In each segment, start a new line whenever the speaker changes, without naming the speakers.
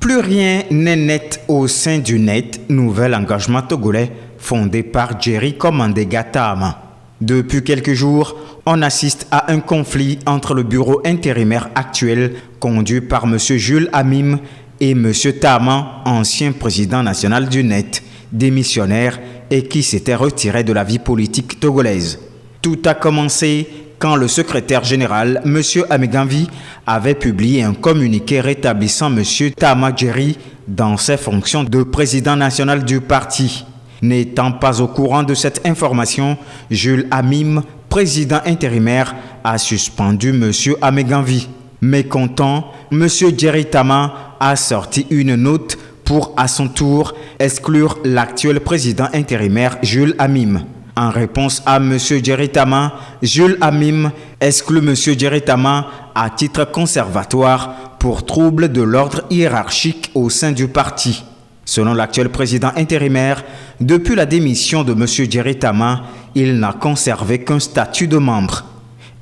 Plus rien n'est net au sein du net, nouvel engagement togolais fondé par Jerry Komandega Tahama. Depuis quelques jours, on assiste à un conflit entre le bureau intérimaire actuel conduit par M. Jules Amim et M. Tahama, ancien président national du net, démissionnaire et qui s'était retiré de la vie politique togolaise. Tout a commencé quand le secrétaire général, M. Ameganvi, avait publié un communiqué rétablissant M. Tahama Jerry dans ses fonctions de président national du parti. N'étant pas au courant de cette information, Jules Amim, président intérimaire, a suspendu M. Ameganvi. Mécontent, M. Jerry Tahama a sorti une note pour, à son tour, exclure l'actuel président intérimaire Jules Amim. En réponse à M. Jerry Tahama, Jules Amim exclut M. Jerry Tahama à titre conservatoire pour trouble de l'ordre hiérarchique au sein du parti. Selon l'actuel président intérimaire, depuis la démission de M. Jerry Tahama, il n'a conservé qu'un statut de membre.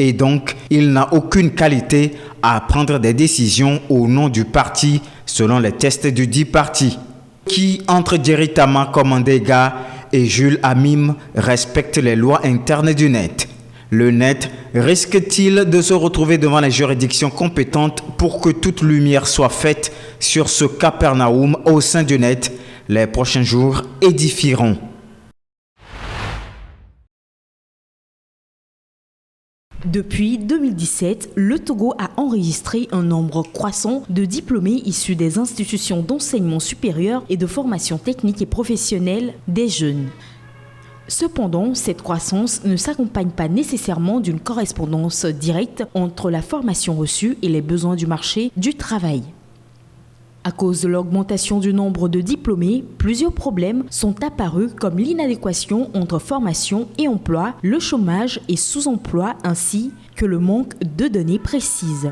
Et donc, il n'a aucune qualité à prendre des décisions au nom du parti selon les tests du dit parti. Qui, entre Jerry Tahama Komandega et Jules Amim, respecte les lois internes du net? Le net risque-t-il de se retrouver devant les juridictions compétentes pour que toute lumière soit faite sur ce Capernaum au sein du net? Les prochains jours édifieront.
Depuis 2017, le Togo a enregistré un nombre croissant de diplômés issus des institutions d'enseignement supérieur et de formation technique et professionnelle des jeunes. Cependant, cette croissance ne s'accompagne pas nécessairement d'une correspondance directe entre la formation reçue et les besoins du marché du travail. À cause de l'augmentation du nombre de diplômés, plusieurs problèmes sont apparus comme l'inadéquation entre formation et emploi, le chômage et sous-emploi ainsi que le manque de données précises.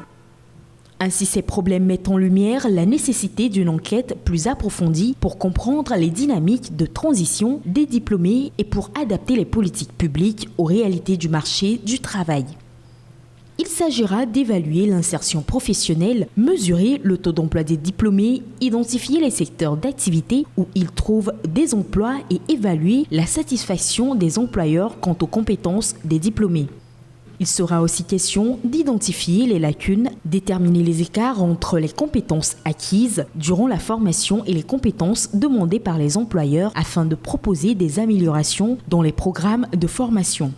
Ainsi, ces problèmes mettent en lumière la nécessité d'une enquête plus approfondie pour comprendre les dynamiques de transition des diplômés et pour adapter les politiques publiques aux réalités du marché du travail. Il s'agira d'évaluer l'insertion professionnelle, mesurer le taux d'emploi des diplômés, identifier les secteurs d'activité où ils trouvent des emplois et évaluer la satisfaction des employeurs quant aux compétences des diplômés. Il sera aussi question d'identifier les lacunes, déterminer les écarts entre les compétences acquises durant la formation et les compétences demandées par les employeurs afin de proposer des améliorations dans les programmes de formation.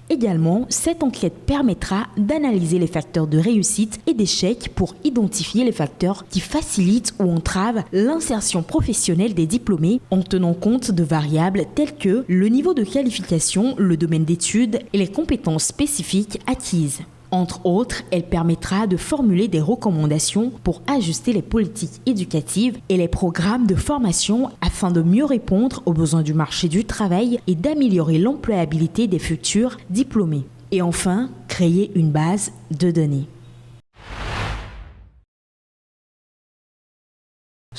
Également, cette enquête permettra d'analyser les facteurs de réussite et d'échec pour identifier les facteurs qui facilitent ou entravent l'insertion professionnelle des diplômés en tenant compte de variables telles que le niveau de qualification, le domaine d'études et les compétences spécifiques acquises. Entre autres, elle permettra de formuler des recommandations pour ajuster les politiques éducatives et les programmes de formation afin de mieux répondre aux besoins du marché du travail et d'améliorer l'employabilité des futurs diplômés. Et enfin, créer une base de données.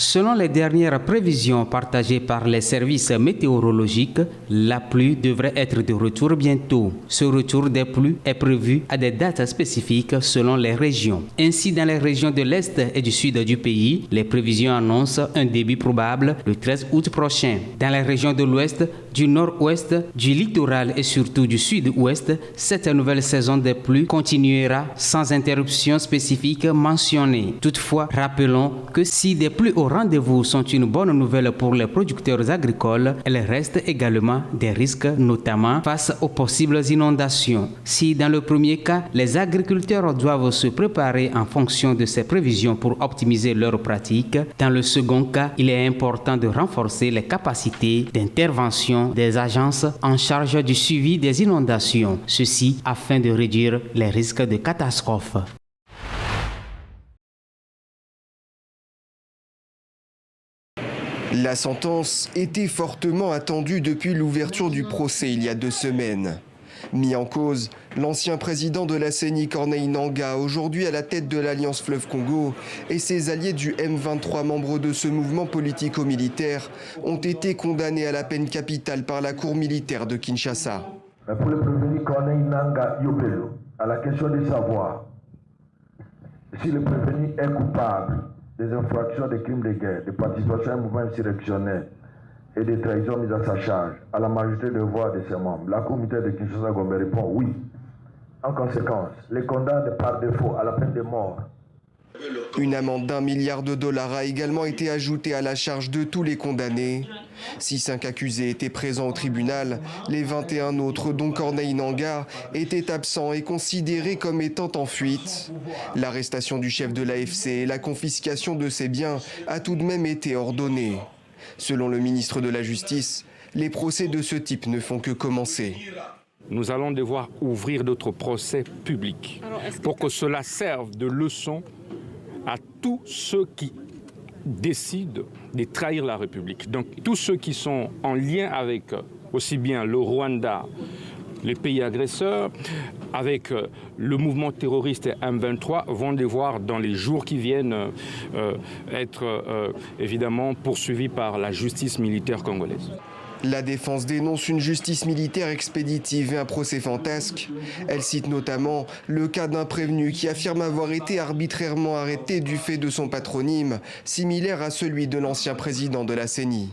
Selon les dernières prévisions partagées par les services météorologiques, la pluie devrait être de retour bientôt. Ce retour des pluies est prévu à des dates spécifiques selon les régions. Ainsi, dans les régions de l'Est et du Sud du pays, les prévisions annoncent un début probable le 13 août prochain. Dans les régions de l'Ouest, du Nord-Ouest, du littoral et surtout du Sud-Ouest, cette nouvelle saison des pluies continuera sans interruption spécifique mentionnée. Toutefois, rappelons que si des pluies au rendez-vous sont une bonne nouvelle pour les producteurs agricoles, elles restent également des risques, notamment face aux possibles inondations. Si dans le premier cas, les agriculteurs doivent se préparer en fonction de ces prévisions pour optimiser leurs pratiques, dans le second cas, il est important de renforcer les capacités d'intervention des agences en charge du suivi des inondations, ceci afin de réduire les risques de catastrophes.
La sentence était fortement attendue depuis l'ouverture du procès il y a 2 semaines. Mis en cause, l'ancien président de la CENI Corneille Nangaa, aujourd'hui à la tête de l'Alliance Fleuve Congo, et ses alliés du M23, membres de ce mouvement politico-militaire, ont été condamnés à la peine capitale par la cour militaire de Kinshasa.
Pour le prévenu Corneille Nangaa Yopelo, à la question de savoir si le prévenu est coupable des infractions, des crimes de guerre, de participation à un mouvement insurrectionnel et des trahisons mises à sa charge, à la majorité de voix de ses membres, la communauté de Kinshasa-Gombe répond oui. En conséquence, les condamne par défaut à la peine de mort.
Une amende d'$1 milliard a également été ajoutée à la charge de tous les condamnés. Si 5 accusés étaient présents au tribunal, les 21 autres, dont Corneille Nangaa, étaient absents et considérés comme étant en fuite. L'arrestation du chef de l'AFC et la confiscation de ses biens a tout de même été ordonnée. Selon le ministre de la Justice, les procès de ce type ne font que commencer.
Nous allons devoir ouvrir d'autres procès publics pour que cela serve de leçon à tous ceux qui décident de trahir la République. Donc tous ceux qui sont en lien avec aussi bien le Rwanda, les pays agresseurs, avec le mouvement terroriste M23 vont devoir dans les jours qui viennent être évidemment poursuivis par la justice militaire congolaise.
La défense dénonce une justice militaire expéditive et un procès fantasque. Elle cite notamment le cas d'un prévenu qui affirme avoir été arbitrairement arrêté du fait de son patronyme, similaire à celui de l'ancien président de la CENI.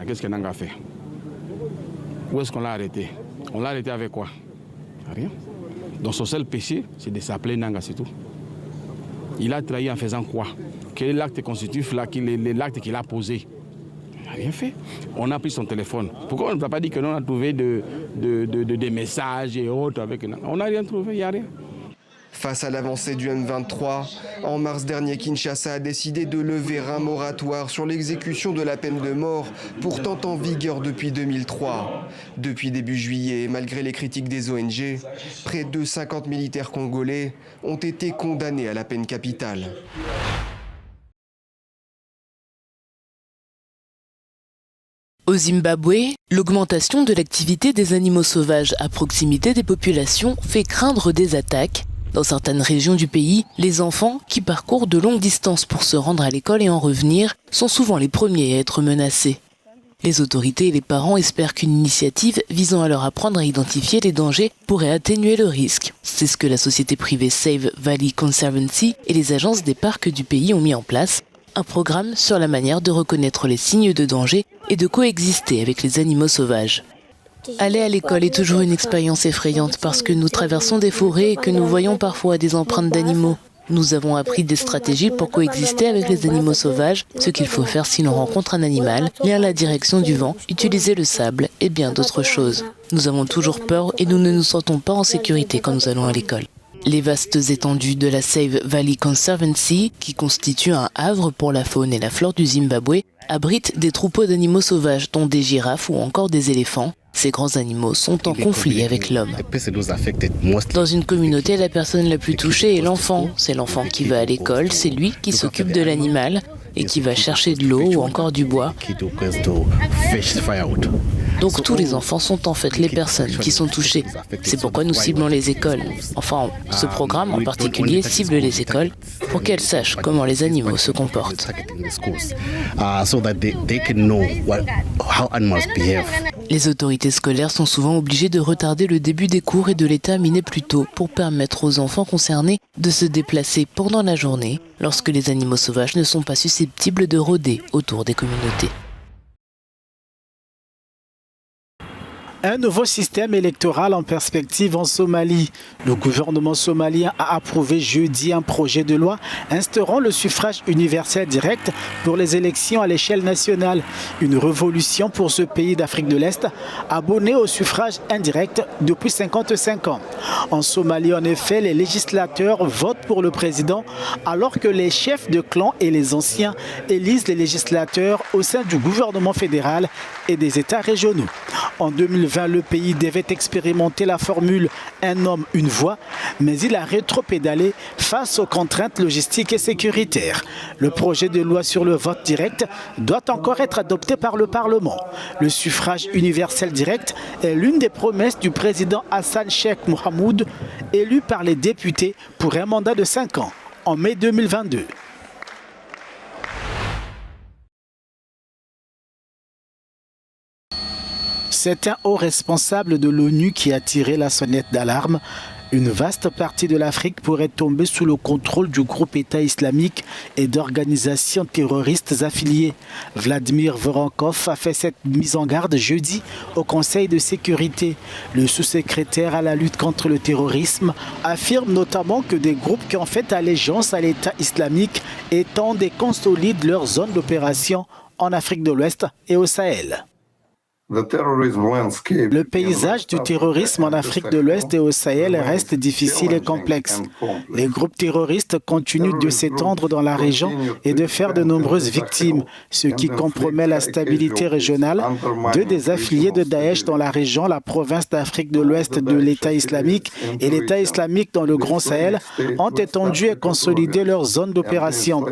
Qu'est-ce que Nangaa a fait? Où est-ce qu'on l'a arrêté? On l'a arrêté avec quoi? Rien. Donc son seul péché, c'est de s'appeler Nangaa, c'est tout. Il a trahi en faisant quoi? Quel est l'acte constitutif, l'acte qu'il a posé? Il n'a rien fait. On a pris son téléphone. Pourquoi on ne t'a pas dit que nous on a trouvé des messages et autres avec... On n'a rien trouvé, il n'y a rien.
Face à l'avancée du M23, en mars dernier, Kinshasa a décidé de lever un moratoire sur l'exécution de la peine de mort, pourtant en vigueur depuis 2003. Depuis début juillet, malgré les critiques des ONG, près de 50 militaires congolais ont été condamnés à la peine capitale.
Au Zimbabwe, l'augmentation de l'activité des animaux sauvages à proximité des populations fait craindre des attaques. Dans certaines régions du pays, les enfants, qui parcourent de longues distances pour se rendre à l'école et en revenir, sont souvent les premiers à être menacés. Les autorités et les parents espèrent qu'une initiative visant à leur apprendre à identifier les dangers pourrait atténuer le risque. C'est ce que la société privée Save Valley Conservancy et les agences des parcs du pays ont mis en place. Un programme sur la manière de reconnaître les signes de danger et de coexister avec les animaux sauvages. Aller à l'école est toujours une expérience effrayante parce que nous traversons des forêts et que nous voyons parfois des empreintes d'animaux. Nous avons appris des stratégies pour coexister avec les animaux sauvages, ce qu'il faut faire si l'on rencontre un animal, lire la direction du vent, utiliser le sable et bien d'autres choses. Nous avons toujours peur et nous ne nous sentons pas en sécurité quand nous allons à l'école. Les vastes étendues de la Save Valley Conservancy, qui constituent un havre pour la faune et la flore du Zimbabwe, abritent des troupeaux d'animaux sauvages, dont des girafes ou encore des éléphants. Ces grands animaux sont en conflit avec l'homme. Dans une communauté, la personne la plus touchée est l'enfant. C'est l'enfant qui va à l'école, c'est lui qui s'occupe de l'animal et qui va chercher de l'eau ou encore du bois. Donc tous les enfants sont en fait les personnes qui sont touchées. C'est pourquoi nous ciblons les écoles. Enfin, ce programme en particulier cible les écoles pour qu'elles sachent comment les animaux se comportent. Les autorités scolaires sont souvent obligées de retarder le début des cours et de les terminer plus tôt pour permettre aux enfants concernés de se déplacer pendant la journée lorsque les animaux sauvages ne sont pas susceptibles de rôder autour des communautés.
Un nouveau système électoral en perspective en Somalie. Le gouvernement somalien a approuvé jeudi un projet de loi instaurant le suffrage universel direct pour les élections à l'échelle nationale. Une révolution pour ce pays d'Afrique de l'Est abonné au suffrage indirect depuis 55 ans. En Somalie, en effet, les législateurs votent pour le président alors que les chefs de clan et les anciens élisent les législateurs au sein du gouvernement fédéral et des États régionaux. En 2020, le pays devait expérimenter la formule « un homme, une voix », mais il a rétropédalé face aux contraintes logistiques et sécuritaires. Le projet de loi sur le vote direct doit encore être adopté par le Parlement. Le suffrage universel direct est l'une des promesses du président Hassan Sheikh Mohamoud, élu par les députés pour un mandat de 5 ans, en mai 2022. C'est un haut responsable de l'ONU qui a tiré la sonnette d'alarme. Une vaste partie de l'Afrique pourrait tomber sous le contrôle du groupe État islamique et d'organisations terroristes affiliées. Vladimir Voronkov a fait cette mise en garde jeudi au Conseil de sécurité. Le sous-secrétaire à la lutte contre le terrorisme affirme notamment que des groupes qui ont fait allégeance à l'État islamique étendent et consolident leur zone d'opération en Afrique de l'Ouest et au Sahel. Le paysage du terrorisme en Afrique de l'Ouest et au Sahel reste difficile et complexe. Les groupes terroristes continuent de s'étendre dans la région et de faire de nombreuses victimes, ce qui compromet la stabilité régionale. Deux des affiliés de Daesh dans la région, la province d'Afrique de l'Ouest de l'État islamique et l'État islamique dans le Grand Sahel, ont étendu et consolidé leur zone d'opération.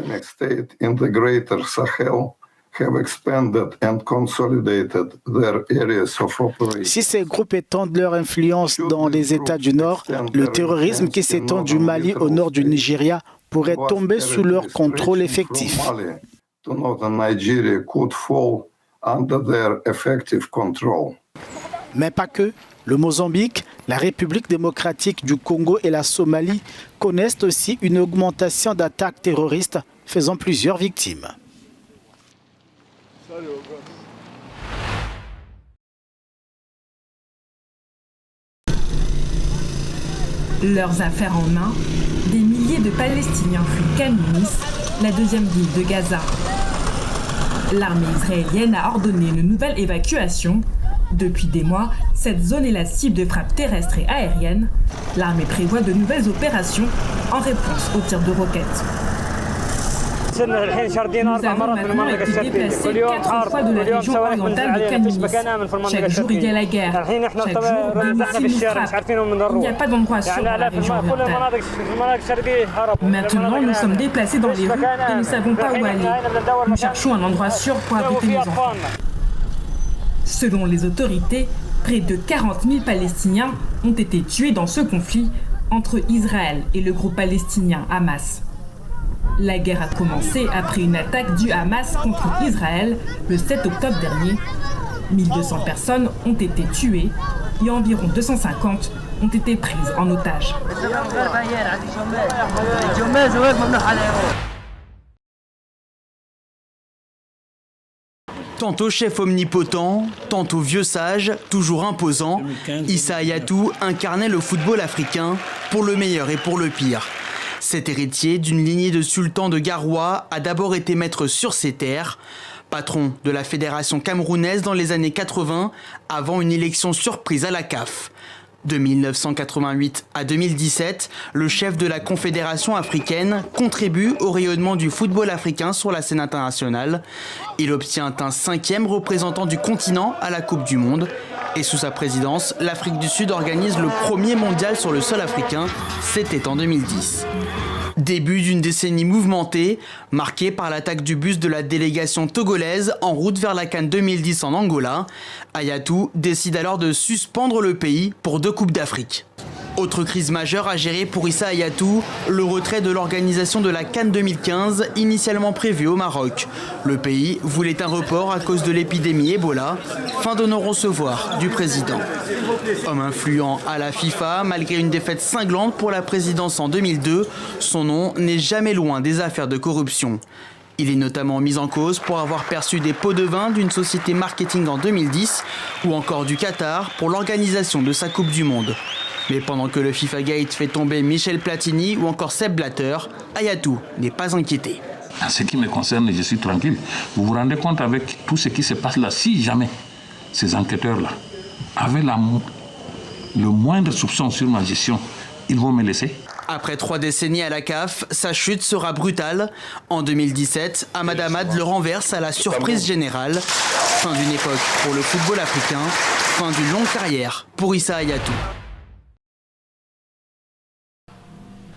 Si ces groupes étendent leur influence dans les États du Nord, le terrorisme qui s'étend du Mali au nord du Nigeria pourrait tomber sous leur contrôle effectif. Mais pas que. Le Mozambique, la République démocratique du Congo et la Somalie connaissent aussi une augmentation d'attaques terroristes faisant plusieurs victimes.
Leurs affaires en main, des milliers de Palestiniens fuient Khan Younis, la deuxième ville de Gaza. L'armée israélienne a ordonné une nouvelle évacuation. Depuis des mois, cette zone est la cible de frappes terrestres et aériennes. L'armée prévoit de nouvelles opérations en réponse aux tirs de roquettes. Nous avons maintenant été déplacés 4 fois de la région orientale de Khan Younis. Chaque jour, il y a la guerre. Chaque jour, des missiles nous frappent. Il n'y a pas d'endroit sûr dans la région orientale. Maintenant, nous sommes déplacés dans les rues et nous ne savons pas où aller. Nous cherchons un endroit sûr pour abriter nos enfants. Selon les autorités, près de 40 000 Palestiniens ont été tués dans ce conflit entre Israël et le groupe palestinien Hamas. La guerre a commencé après une attaque du Hamas contre Israël le 7 octobre dernier. 1200 personnes ont été tuées et environ 250 ont été prises en otage.
Tantôt chef omnipotent, tantôt vieux sage, toujours imposant, Issa Hayatou incarnait le football africain pour le meilleur et pour le pire. Cet héritier d'une lignée de sultans de Garoua a d'abord été maître sur ses terres, patron de la fédération camerounaise dans les années 80 avant une élection surprise à la CAF. De 1988 à 2017, le chef de la Confédération africaine contribue au rayonnement du football africain sur la scène internationale. Il obtient un 5e représentant du continent à la Coupe du Monde. Et sous sa présidence, l'Afrique du Sud organise le premier mondial sur le sol africain. C'était en 2010. Début d'une décennie mouvementée, marquée par l'attaque du bus de la délégation togolaise en route vers la CAN 2010 en Angola. Hayatou décide alors de suspendre le pays pour 2 Coupes d'Afrique. Autre crise majeure à gérer pour Issa Hayatou, le retrait de l'organisation de la CAN 2015, initialement prévue au Maroc. Le pays voulait un report à cause de l'épidémie Ebola, fin de non-recevoir du président. Homme influent à la FIFA, malgré une défaite cinglante pour la présidence en 2002, son nom n'est jamais loin des affaires de corruption. Il est notamment mis en cause pour avoir perçu des pots de vin d'une société marketing en 2010 ou encore du Qatar pour l'organisation de sa Coupe du Monde. Mais pendant que le FIFA Gate fait tomber Michel Platini ou encore Sepp Blatter, Hayatou n'est pas inquiété.
En ce qui me concerne, je suis tranquille. Vous vous rendez compte avec tout ce qui se passe là, si jamais ces enquêteurs-là avaient le moindre soupçon sur ma gestion, ils vont me laisser.
Après 3 décennies à la CAF, sa chute sera brutale. En 2017, Ahmad Ahmad le renverse à la surprise générale. Fin d'une époque pour le football africain, fin d'une longue carrière pour Issa Hayatou.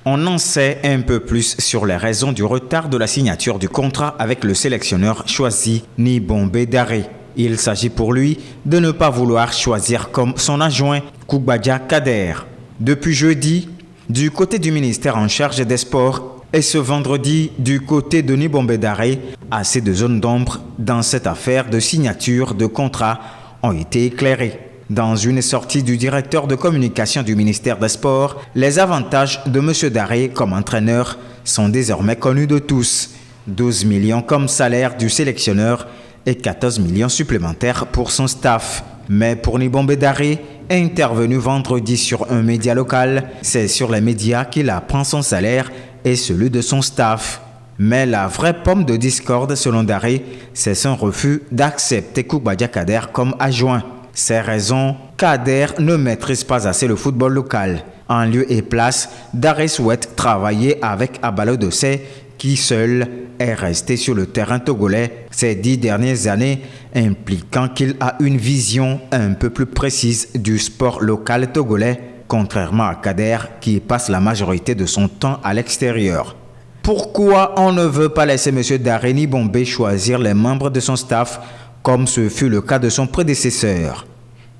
On en sait un peu plus sur les raisons du retard de la signature du contrat avec le sélectionneur choisi Nibombe Daré. Il s'agit pour lui de ne pas vouloir choisir comme son adjoint Koubadia Kader. Depuis jeudi, du côté du ministère en charge des sports et ce vendredi du côté de Nibombe Daré, assez de zones d'ombre dans cette affaire de signature de contrat ont été éclairées. Dans une sortie du directeur de communication du ministère des Sports, les avantages de M. Daré comme entraîneur sont désormais connus de tous. 12 millions comme salaire du sélectionneur et 14 millions supplémentaires pour son staff. Mais pour Nibombe Daré, intervenu vendredi sur un média local, c'est sur les médias qu'il apprend son salaire et celui de son staff. Mais la vraie pomme de discorde selon Daré, c'est son refus d'accepter Koubadia Kader comme adjoint. Ces raisons, Kader ne maîtrise pas assez le football local. En lieu et place, Daré souhaite travailler avec Abalo Dossé, qui seul est resté sur le terrain togolais ces 10 dernières années, impliquant qu'il a une vision un peu plus précise du sport local togolais, contrairement à Kader qui passe la majorité de son temps à l'extérieur. Pourquoi on ne veut pas laisser M. Daré Nibombe choisir les membres de son staff comme ce fut le cas de son prédécesseur?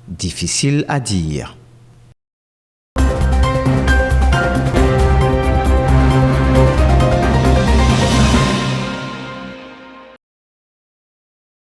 Difficile à dire.